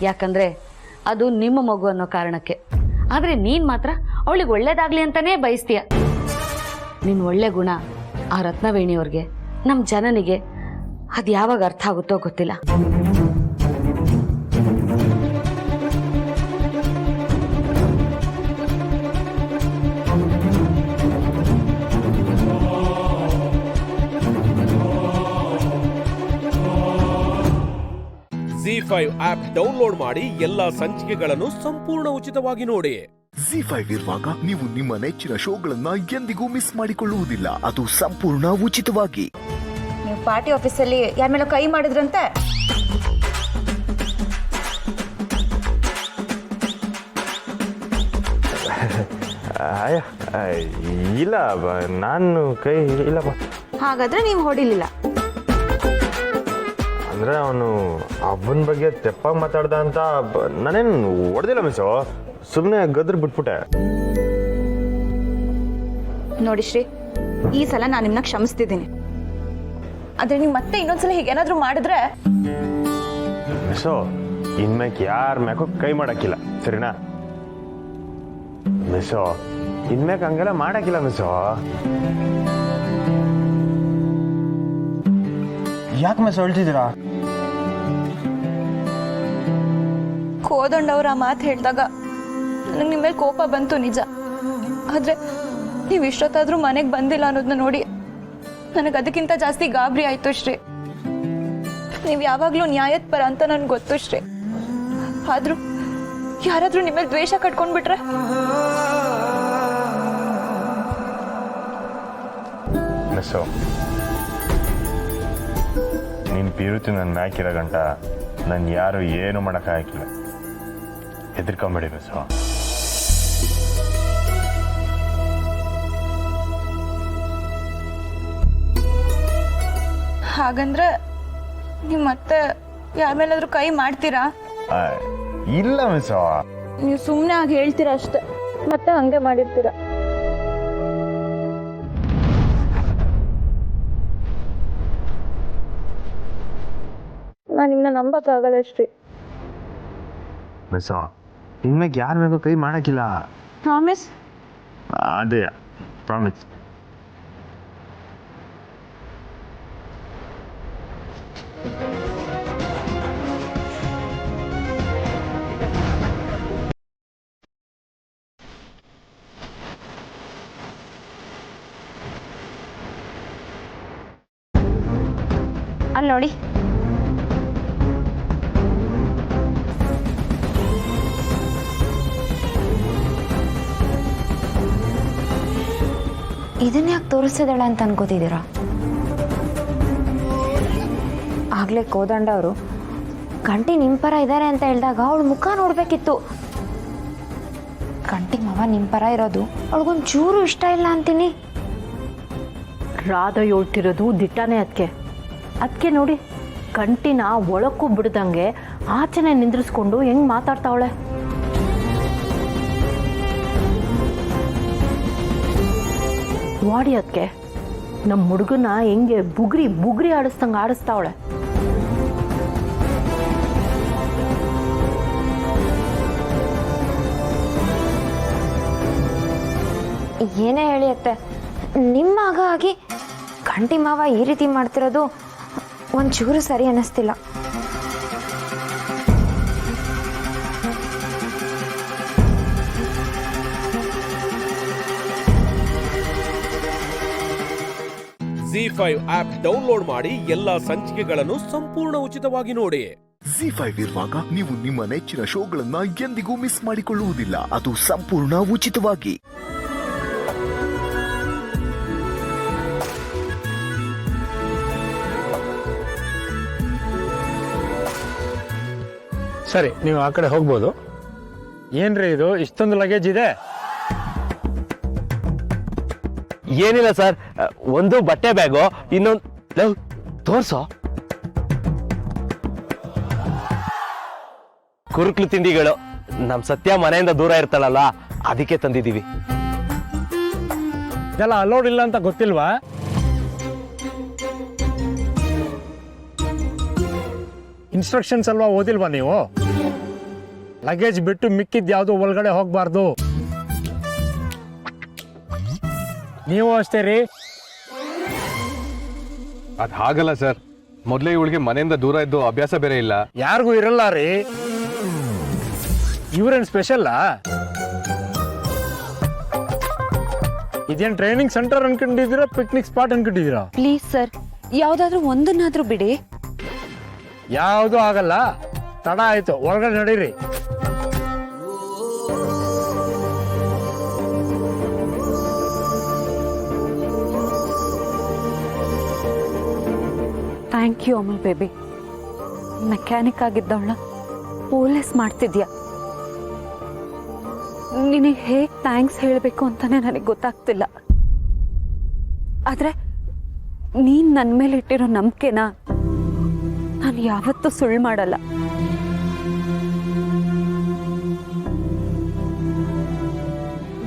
ಯಾಕಂದ್ರೆ ಅದು ನಿಮ್ಮ ಮಗು ಅನ್ನೋ ಕಾರಣಕ್ಕೆ. ಆದರೆ ನೀನು ಮಾತ್ರ ಅವಳಿಗೆ ಒಳ್ಳೇದಾಗ್ಲಿ ಅಂತಾನೇ ಬಯಸ್ತೀಯ. ನಿನ್ನ ಒಳ್ಳೆ ಗುಣ ಆ ರತ್ನವೇಣಿಯವ್ರಿಗೆ, ನಮ್ಮ ಜನನಿಗೆ ಅದು ಯಾವಾಗ ಅರ್ಥ ಆಗುತ್ತೋ ಗೊತ್ತಿಲ್ಲ. ZEE5 ಆಪ್ ಡೌನ್ಲೋಡ್ ಮಾಡಿ ಎಲ್ಲಾ ಸಂಚಿಕೆಗಳನ್ನು ಸಂಪೂರ್ಣ ಉಚಿತವಾಗಿ ನೋಡಿ. ZEE5 ಇರುವಾಗ ನೀವು ನಿಮ್ಮ ನೆಚ್ಚಿನ ಶೋಗಳನ್ನ ಎಂದಿಗೂ ಮಿಸ್ ಮಾಡಿಕೊಳ್ಳುವುದಿಲ್ಲ. ಅದು ಸಂಪೂರ್ಣ ಉಚಿತವಾಗಿ. ನೀವು ಪಾರ್ಟಿ ಆಫೀಸಲ್ಲಿ ಯಾರ ಮೇಲೆ ಕೈ ಮಾಡಿದ್ರಂತೆ? ಇಲ್ಲ, ನಾನು ಕೈ ಇಲ್ಲಪ್ಪ. ಹಾಗಾದ್ರೆ ನೀವು ಹೊಡಿಲಿಲ್ಲ. ಅಂದ್ರೆ ಅವನು ಅವನ ಬಗ್ಗೆ ತೆಪ್ಪಾಗಿ ಮಾತಾಡ್ದ ಅಂತ ನಾನೇನು ಹೊಡೆದಿಲ್ಲ ಮಿಸ್ಸು, ಸುಮ್ಮನೆ ಗದ್ರ ಬಿಟ್ಬಿಟ್ಟೆ. ನೋಡಿ ಶ್ರೀ, ಈ ಸಲ ನಾನು ನಿಮ್ಮನ್ನ ಕ್ಷಮಿಸ್ತಿದ್ದೀನಿ. ಆದ್ರೆ ನೀವು ಮತ್ತೆ ಇನ್ನೊಂದ್ಸಲ ಹೀಗೇನಾದ್ರೂ ಮಾಡಿದ್ರೆ ಮಿಸ್ಸು, ಇನ್ಮ್ಯಾಕ್ ಯಾರ ಮ್ಯಾಕೂ ಕೈ ಮಾಡಕ್ಕಿಲ್ಲ, ಸರಿನಾ ಮಿಸ್ಸು? ಇನ್ಮ್ಯಾಕ್ ಹಂಗೆಲ್ಲ ಮಾಡಕ್ಕಿಲ್ಲ ಮಿಸ್ಸು. ಯಾಕೆ ಮಿಸ್ ಹೇಳ್ತಿದ್ದೀರಾ? ಕೋದಂಡವ್ರ ಆ ಮಾತು ಹೇಳಿದಾಗ ನನಗೆ ನಿಮ್ಮ ಮೇಲೆ ಕೋಪ ಬಂತು, ನಿಜ. ಆದ್ರೆ ನೀವು ಇಷ್ಟೊತ್ತಾದ್ರೂ ಮನೆಗೆ ಬಂದಿಲ್ಲ ಅನ್ನೋದನ್ನ ನೋಡಿ ನನಗೆ ಅದಕ್ಕಿಂತ ಜಾಸ್ತಿ ಗಾಬರಿ ಆಯ್ತು ಶ್ರೀ. ನೀವು ಯಾವಾಗ್ಲೂ ನ್ಯಾಯದ ಪರ ಅಂತ ನನ್ಗೆ ಗೊತ್ತು ಶ್ರೀ. ಆದ್ರೂ ಯಾರಾದ್ರೂ ನಿಮ್ಮ ಮೇಲೆ ದ್ವೇಷ ಕಟ್ಕೊಂಡ್ಬಿಟ್ರೆ? ಮಿಸ್ಸು, ನೀನು ಪೀರುತಿ ನನ್ನ ಮ್ಯಾಕಿರೋ ಗಂಟ ನಾನು ಯಾರು ಏನು ಮಾಡೋಕ್ಕಾಗಿಲ್ಲ. ಹೆದರ್ಕೊಂಬೇಡಿ ಮಿಸ್ಸು. ಹಾಗಂದ್ರೆ ನೀವು ಮತ್ತೆ ಯಾರ ಮೇಲಾದ್ರೂ ಕೈ ಮಾಡ್ತೀರಾ? ಇಲ್ಲ ಮಿಸ್ಸು. ನೀವು ಸುಮ್ಮನೆ ಆಗಿ ಹೇಳ್ತೀರಾ ಅಷ್ಟೇ, ಮತ್ತೆ ಹಂಗೆ ಮಾಡಿರ್ತೀರಾ. ನಾನು ನಿಮ್ಮನ್ನ ನಂಬಕ್ಕಾಗಲ್ಲ ಶ್ರೀ. ಮಿಸ್ಸು, ಇನ್ಮ್ಯಾಗ ಯಾರ ಮೇಲೂ ಕೈ ಮಾಡಕ್ಕಿಲ್ಲ. ಪ್ರಾಮಿಸ್? ಅದೇ ಪ್ರಾಮಿಸ್. ಅಲ್ಲಿ ನೋಡಿ, ಇದನ್ನ ಯಾಕೆ ತೋರಿಸಿದಾಳೆ ಅಂತ ಅನ್ಕೋತಿದ್ದೀರಾ? ಆಗಲೇ ಕೋದಂಡ ಅವರು ಗಂಟಿ ನಿಮ್ಮ ಪರ ಇದ್ದಾರೆ ಅಂತ ಹೇಳಿದಾಗ ಅವಳು ಮುಖ ನೋಡಬೇಕಿತ್ತು. ಗಂಟಿ ಮಾವ ನಿಮ್ಮ ಪರ ಇರೋದು ಅವಳಿಗೊಂದು ಚೂರು ಇಷ್ಟ ಇಲ್ಲ ಅಂತೀನಿ. ರಾಧ ಹೇಳ್ತಿರೋದು ದಿಟ್ಟನೇ ಅದಕ್ಕೆ ನೋಡಿ ಗಂಟಿನ ಒಳಕ್ಕೂ ಬಿಡ್ದಂಗೆ ಆಚೆನೆ ನಿಂದ್ರಿಸ್ಕೊಂಡು ಹೆಂಗ್ ಮಾತಾಡ್ತಾವಳೆ. ನೋಡಿ ಅದಕ್ಕೆ ನಮ್ಮ ಹುಡುಗನ ಹೆಂಗೆ ಬುಗ್ರಿ ಆಡಿಸ್ದಂಗೆ ಆಡಿಸ್ತಾವಳೆ. ಏನೇ ಹೇಳಿ ಅತ್ತೆ, ನಿಮ್ಮ ಮಗ ಆಗಿ ಗಂಟಿ ಮಾವ ಈ ರೀತಿ ಮಾಡ್ತಿರೋದು ಒಂಚೂರು ಸರಿ ಅನ್ನಿಸ್ತಿಲ್ಲ. ZEE5 ಆಪ್ ಡೌನ್ಲೋಡ್ ಮಾಡಿ ಎಲ್ಲಾ ಸಂಚಿಕೆಗಳನ್ನು ಸಂಪೂರ್ಣ ಉಚಿತವಾಗಿ ನೋಡಿ. ZEE5 ಇರುವಾಗ ನೀವು ನಿಮ್ಮ ನೆಚ್ಚಿನ ಶೋಗಳನ್ನ ಎಂದಿಗೂ ಮಿಸ್ ಮಾಡಿಕೊಳ್ಳುವುದಿಲ್ಲ. ಅದು ಸಂಪೂರ್ಣ ಉಚಿತವಾಗಿ. ಸರಿ, ನೀವು ಆ ಕಡೆ ಹೋಗ್ಬೋದು. ಏನ್ರಿ ಇದು ಇಷ್ಟೊಂದು ಲಗೇಜ್ ಇದೆ? ಏನಿಲ್ಲ ಸರ್, ಒಂದು ಬಟ್ಟೆ ಬ್ಯಾಗು, ಇನ್ನೊಂದು ತೋರ್ಸೋ ಕುರುಕ್ಲು ತಿಂಡಿಗಳು. ನಮ್ ಸತ್ಯ ಮನೆಯಿಂದ ದೂರ ಇರ್ತಾಳಲ್ಲ, ಅದಕ್ಕೆ ತಂದಿದ್ದೀವಿ. ಇದೆಲ್ಲ ಅಲೋಡ್ ಇಲ್ಲ ಅಂತ ಗೊತ್ತಿಲ್ವಾ? ಇನ್ಸ್ಟ್ರಕ್ಷನ್ಸ್ ಅಲ್ವಾ ಓದಿಲ್ವಾ ನೀವು? ಲಗೇಜ್ ಬಿಟ್ಟು ಮಿಕ್ಕಿದ್ ಯಾವುದು ಒಳಗಡೆ ಹೋಗ್ಬಾರ್ದು. ನೀವು ಅಷ್ಟೇ ರೀ. ಅದು ಹಾಗಲ್ಲ ಸರ್, ಮೊದಲೇ ಇವಳಿಗೆ ಮನೆಯಿಂದ ದೂರ ಇದ್ದು ಅಭ್ಯಾಸ ಬೇರೆ ಇಲ್ಲ. ಯಾರಿಗೂ ಇರಲ್ಲ ರೀ. ಇವ್ರೇನ್ ಸ್ಪೆಷಲ್ಲ? ಇದೇನ್ ಟ್ರೈನಿಂಗ್ ಸೆಂಟರ್ ಅನ್ಕೊಂಡಿದ್ದೀರಾ, ಪಿಕ್ನಿಕ್ ಸ್ಪಾಟ್ ಅನ್ಕೊಂಡಿದ್ದೀರಾ? ಪ್ಲೀಸ್ ಸರ್, ಯಾವ್ದಾದ್ರು ಒಂದನ್ನಾದ್ರೂ ಬಿಡಿ. ಯಾವುದು ಆಗಲ್ಲ, ತಡ ಆಯ್ತು, ಒಳಗಡೆ ನಡೀರಿ. Thank you Amal baby. Mechanic ಆಗಿದ್ದವಳ ಪೊಲೀಸ್ ಮಾಡ್ತಿದ್ಯಾ. ನಿನಗೆ ಹೇಗೆ ಥ್ಯಾಂಕ್ಸ್ ಹೇಳಬೇಕು ಅಂತಾನೆ ನನಗೆ ಗೊತ್ತಾಗ್ತಿಲ್ಲ. ಆದರೆ ನೀನು ನನ್ನ ಮೇಲೆ ಇಟ್ಟಿರೋ ನಂಬಿಕೆನ ನಾನು ಯಾವತ್ತೂ ಸುಳ್ಳು ಮಾಡಲ್ಲ.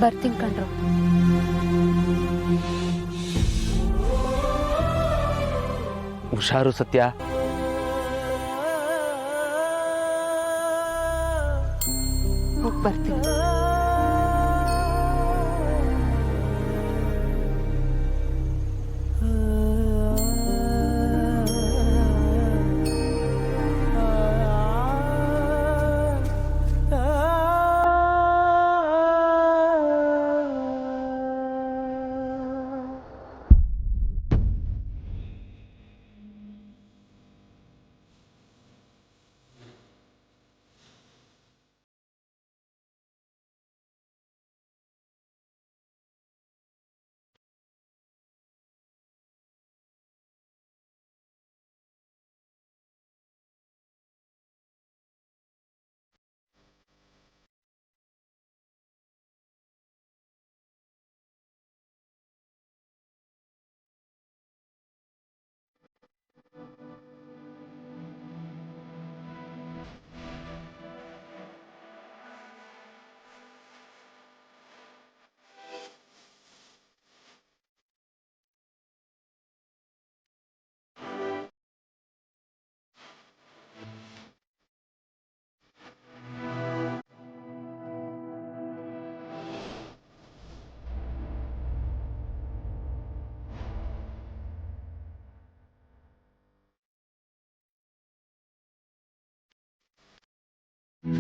ಬರ್ತೀನಿ ಕಣ್ರು. ಹುಷಾರು ಸತ್ಯ. ಹೋಗಿ ಬರ್ತೀನಿ.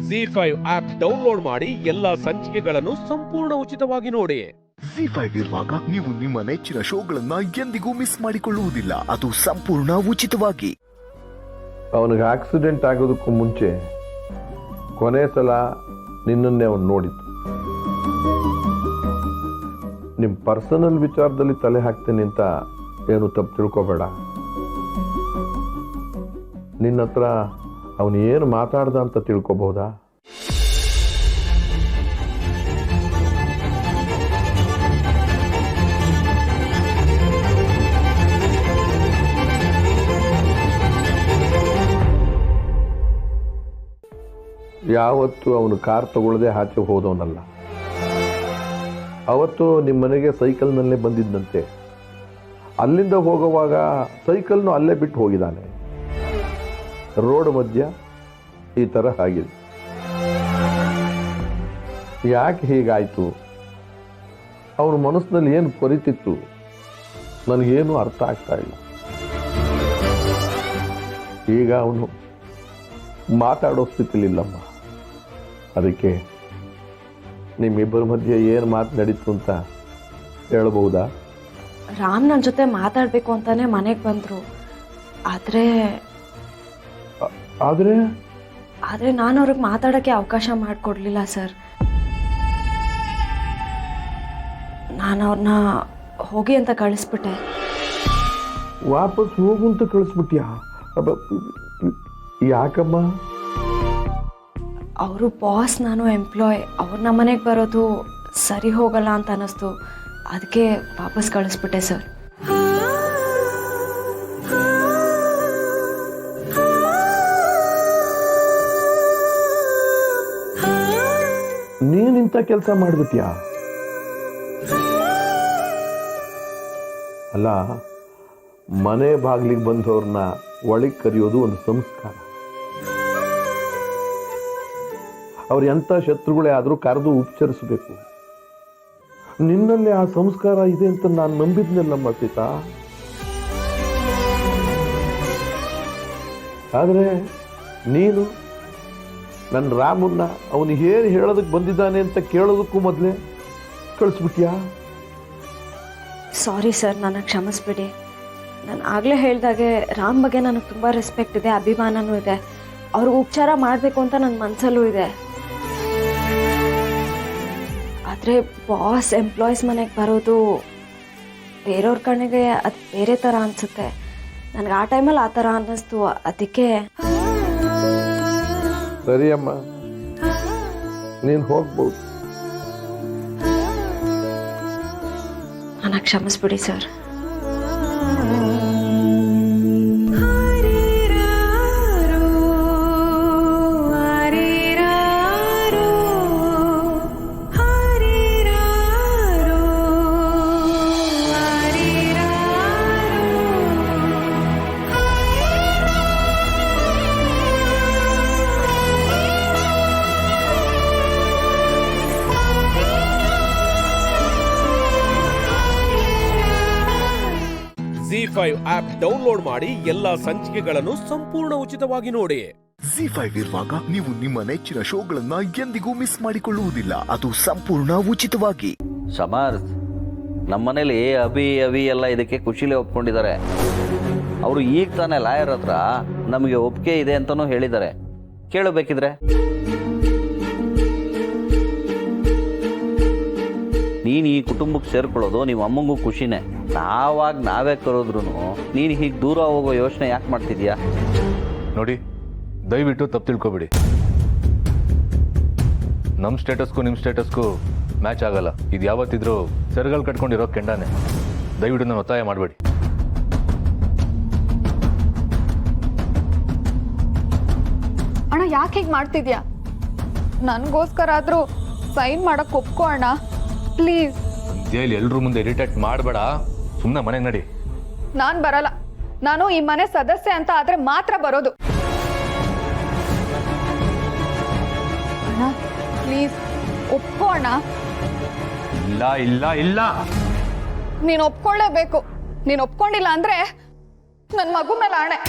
ZEE5 ಆಪ್ ಡೌನ್ಲೋಡ್ ಮಾಡಿ ಎಲ್ಲಾ ಸಂಚಿಕೆಗಳನ್ನು ಸಂಪೂರ್ಣ ಉಚಿತವಾಗಿ ನೋಡಿ. ZEE5 ಇರುವಾಗ ನೀವು ನಿಮ್ಮ ನೆಚ್ಚಿನ ಶೋಗಳನ್ನ ಎಂದಿಗೂ ಮಿಸ್ ಮಾಡಿಕೊಳ್ಳುವುದಿಲ್ಲ. ಅದು ಸಂಪೂರ್ಣ ಉಚಿತವಾಗಿ. ಅವನಿಗೆ ಆಕ್ಸಿಡೆಂಟ್ ಆಗೋದಕ್ಕೂ ಮುಂಚೆ ಕೊನೆ ಸಲ ನಿನ್ನನ್ನೇ ಅವನು ನೋಡಿದ್ದು. ನಿಮ್ಮ ಪರ್ಸನಲ್ ವಿಚಾರದಲ್ಲಿ ತಲೆ ಹಾಕ್ತೀನಿ ಅಂತ ಏನು ತಪ್ಪು ತಿಳ್ಕೊಬೇಡ. ನಿನ್ನ ಹತ್ರ ಅವನು ಏನು ಮಾತಾಡ್ದ ಅಂತ ತಿಳ್ಕೊಬಹುದಾ? ಯಾವತ್ತು ಅವನು ಕಾರ್ ತಗೊಳ್ಳದೆ ಆಚೆ ಹೋದವನಲ್ಲ. ಅವತ್ತು ನಿಮ್ಮ ಮನೆಗೆ ಸೈಕಲ್ನಲ್ಲೇ ಬಂದಿದ್ದಂತೆ. ಅಲ್ಲಿಂದ ಹೋಗುವಾಗ ಸೈಕಲ್ನು ಅಲ್ಲೇ ಬಿಟ್ಟು ಹೋಗಿದ್ದಾನೆ. ರೋಡ್ ಮಧ್ಯ ಈ ಥರ ಆಗಿದೆ. ಯಾಕೆ ಹೀಗಾಯಿತು? ಅವನ ಮನಸ್ಸಿನಲ್ಲಿ ಏನು ಕೊರಿತಿತ್ತು ನನಗೇನು ಅರ್ಥ ಆಗ್ತಾ ಇಲ್ಲ. ಈಗ ಅವನು ಮಾತಾಡೋ ಸ್ಥಿತಿಲಿಲ್ಲಮ್ಮ. ಅದಕ್ಕೆ ನಿಮ್ಮಿಬ್ಬರ ಮಧ್ಯೆ ಏನು ಮಾತು ನಡೀತು ಅಂತ ಹೇಳ್ಬಹುದಾ? ರಾಮ್ ನನ್ನ ಜೊತೆ ಮಾತಾಡಬೇಕು ಅಂತಾನೆ ಮನೆಗೆ ಬಂದರು. ಆದರೆ ನಾನು ಅವ್ರಿಗೆ ಮಾತಾಡೋಕ್ಕೆ ಅವಕಾಶ ಮಾಡಿಕೊಡ್ಲಿಲ್ಲ ಸರ್. ನಾನು ಅವ್ರನ್ನ ಹೋಗಿ ಅಂತ ಕಳಿಸ್ಬಿಟ್ಟೆ. ವಾಪಸ್ ಹೋಗು ಅಂತ ಕಳಿಸ್ಬಿಟ್ಯಾ? ಯಾಕಮ್ಮ? ಅವರು ಬಾಸ್, ನಾನು ಎಂಪ್ಲಾಯ್. ಅವ್ರು ನಮ್ಮ ಮನೆಗೆ ಬರೋದು ಸರಿ ಹೋಗಲ್ಲ ಅಂತ ಅನ್ನಿಸ್ತು. ಅದಕ್ಕೆ ವಾಪಸ್ ಕಳಿಸ್ಬಿಟ್ಟೆ ಸರ್. ನೀನಿಂತ ಕೆಲಸ ಮಾಡಿಬಿಟ್ಯಾ? ಅಲ್ಲ, ಮನೆ ಬಾಗಿಲಿಗೆ ಬಂದವ್ರನ್ನ ಒಳಗೆ ಕರೆಯೋದು ಒಂದು ಸಂಸ್ಕಾರ. ಅವ್ರು ಎಂಥ ಶತ್ರುಗಳೇ ಆದರೂ ಕರೆದು ಉಪಚರಿಸಬೇಕು. ನಿನ್ನಲ್ಲಿ ಆ ಸಂಸ್ಕಾರ ಇದೆ ಅಂತ ನಾನು ನಂಬಿದ್ನಲ್ಲಮ್ಮ ಸೀತಾ. ಆದರೆ ನೀನು ನನ್ನ ರಾಮನ್ನ ಅವನು ಏನು ಹೇಳೋದಕ್ಕೆ ಬಂದಿದ್ದಾನೆ ಅಂತ ಕೇಳೋದಕ್ಕೂ ಮೊದಲೇ ಕಳಿಸ್ಬಿಟ್ಯಾ? ಸಾರಿ ಸರ್, ನನಗೆ ಕ್ಷಮಿಸ್ಬಿಡಿ. ನಾನು ಆಗಲೇ ಹೇಳಿದಾಗೆ ರಾಮ್ ಬಗ್ಗೆ ನನಗೆ ತುಂಬ ರೆಸ್ಪೆಕ್ಟ್ ಇದೆ, ಅಭಿಮಾನನೂ ಇದೆ. ಅವ್ರಿಗೆ ಉಪಚಾರ ಮಾಡಬೇಕು ಅಂತ ನನ್ನ ಮನಸ್ಸಲ್ಲೂ ಇದೆ. ಆದರೆ ಬಾಸ್ ಎಂಪ್ಲಾಯೀಸ್ ಮನೆಗೆ ಬರೋದು ಬೇರೆಯವ್ರ ಕಣ್ಣಿಗೆ ಅದು ಬೇರೆ ಥರ ಅನಿಸುತ್ತೆ. ನನಗೆ ಆ ಟೈಮಲ್ಲಿ ಆ ಥರ ಅನ್ನಿಸ್ತು. ಅದಕ್ಕೆ ಸರಿ ಅಮ್ಮ, ನೀನು ಹೋಗ್ಬೋದು. ನನಗೆ ಕ್ಷಮಿಸ್ಬಿಡಿ ಸರ್. ZEE5 ಆಪ್ ಡೌನ್ಲೋಡ್ ಮಾಡಿ ಎಲ್ಲಾ ಸಂಚಿಕೆಗಳನ್ನು ಸಂಪೂರ್ಣ ಉಚಿತವಾಗಿ ನೋಡಿ. ZEE5 ಇರುವಾಗ ನೀವು ನಿಮ್ಮ ನೆಚ್ಚಿನ ಶೋಗಳನ್ನ ಎಂದಿಗೂ ಮಿಸ್ ಮಾಡಿಕೊಳ್ಳುವುದಿಲ್ಲ. ಅದು ಸಂಪೂರ್ಣ ಉಚಿತವಾಗಿ. ಸಮರ್ಥ್, ನಮ್ಮನೇಲಿ ಅಭಿ ಎಲ್ಲ ಇದಕ್ಕೆ ಖುಷಿಲೇ ಒಪ್ಕೊಂಡಿದ್ದಾರೆ. ಅವರು ಈಗ ತಾನೇ ಲಾಯರ್ ಹತ್ರ ನಮಗೆ ಒಪ್ಪಿಗೆ ಇದೆ ಅಂತಲೂ ಹೇಳಿದ್ದಾರೆ. ಕೇಳಬೇಕಿದ್ರೆ ನೀನು ಈ ಕುಟುಂಬಕ್ಕೆ ಸೇರ್ಕೊಳ್ಳೋದು ನೀವು ಅಮ್ಮಂಗೂ ಖುಷಿನೇ. ನಾವೇ ಕರೋದ್ರು ನೀನು ಹೀಗೆ ದೂರ ಹೋಗೋ ಯೋಚನೆ ಯಾಕೆ ಮಾಡ್ತಿದ್ಯಾ? ನೋಡಿ, ದಯವಿಟ್ಟು ತಪ್ಪು ತಿಳ್ಕೊಬೇಡಿ. ನಮ್ಮ ಸ್ಟೇಟಸ್ಗೂ ನಿಮ್ಮ ಸ್ಟೇಟಸ್ಗೂ ಮ್ಯಾಚ್ ಆಗಲ್ಲ. ಇದು ಯಾವತ್ತಿದ್ರೂ ಸೆರಗಲ್ ಕಟ್ಕೊಂಡಿರೋ ಕೆಂಡಾನೆ. ದಯವಿಟ್ಟು ನಾನು ಒತ್ತಾಯ ಮಾಡಬೇಡಿ. ಅಣ್ಣ, ಯಾಕೆ ಹೀಗೆ ಮಾಡ್ತಿದ್ಯಾ? ನನಗೋಸ್ಕರ ಆದರೂ ಸೈನ್ ಮಾಡಕ್ಕೆ ಒಪ್ಕೋ ಅಣ್ಣ, ಪ್ಲೀಸ್. ಇಲ್ಲಿ ಎಲ್ರ ಮುಂದೆ ಇರಿಟೇಟ್ ಮಾಡಬೇಡ. ಸುಮ್ಮನೆ ಮನೆಗೆ ನಡಿ. ನಾನು ಬರಲ್ಲ. ನಾನು ಈ ಮನೆ ಸದಸ್ಯೆ ಅಂತ ಆದ್ರೆ ಮಾತ್ರ ಬರೋದು. ಅಣ್ಣ ಪ್ಲೀಸ್ ಒಪ್ಕೋ ಅಣ್ಣ. ಇಲ್ಲ ಇಲ್ಲ ಇಲ್ಲ, ನೀನು ಒಪ್ಕೊಳ್ಳೇಬೇಕು. ನೀನು ಒಪ್ಕೊಂಡಿಲ್ಲ ಅಂದ್ರೆ ನನ್ನ ಮಗು ಮೇಲೆ ಆಣೆ.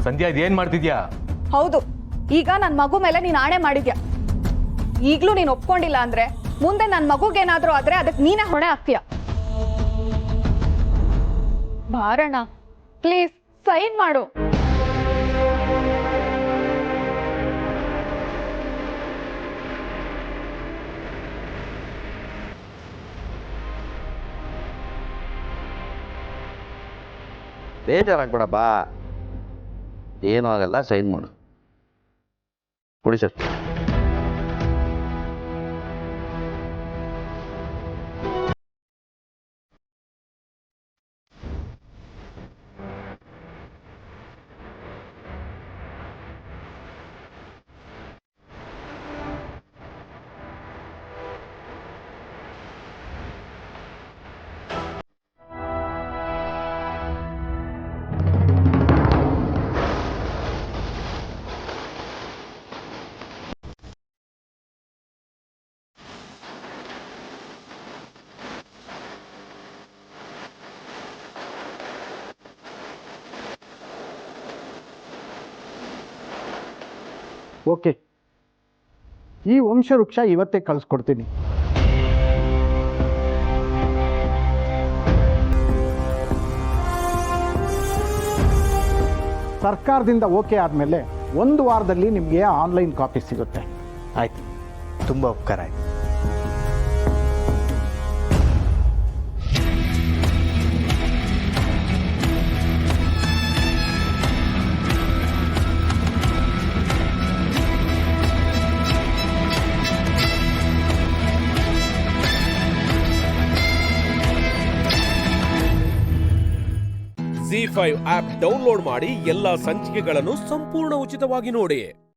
ಸಂಧ್ಯಾ, ಇದೇನ್ ಮಾಡ್ತಿದ್ಯಾ? ಹೌದು, ಈಗ ನನ್ನ ಮಗು ಮೇಲೆ ನೀನು ಆಣೆ ಮಾಡಿದ್ಯಾ. ಈಗಲೂ ನೀನು ಒಪ್ಕೊಂಡಿಲ್ಲ ಅಂದ್ರೆ ಮುಂದೆ ನನ್ನ ಮಗುಗೇನಾದ್ರೂ ಆದ್ರೆ ಅದಕ್ಕೆ ನೀನೇ ಹೊಣೆ ಆಗ್ತೀಯ. ಬಾರಣ್ಣ ಪ್ಲೀಸ್ ಸೈನ್ ಮಾಡು. ಬೇಜಾರಾಗ್ಬೇಡ ಬಾ, ಏನೂ ಆಗಲ್ಲ, ಸೈನ್ ಮಾಡು. ಕೊಡಿ ಸರ್. ಓಕೆ, ಈ ವಂಶವೃಕ್ಷ ಇವತ್ತೇ ಕಳಿಸ್ಕೊಡ್ತೀನಿ. ಸರ್ಕಾರದಿಂದ ಓಕೆ ಆದಮೇಲೆ 1 ವಾರದಲ್ಲಿ ನಿಮಗೆ ಆನ್ಲೈನ್ ಕಾಪಿ ಸಿಗುತ್ತೆ. ಆಯ್ತು, ತುಂಬ ಉಪಕಾರ ಆಯ್ತು. ZEE5 ಆಪ್ ಡೌನ್ಲೋಡ್ ಮಾಡಿ ಎಲ್ಲಾ ಸಂಚಿಕೆಗಳನ್ನು ಸಂಪೂರ್ಣ ಉಚಿತವಾಗಿ ನೋಡಿ.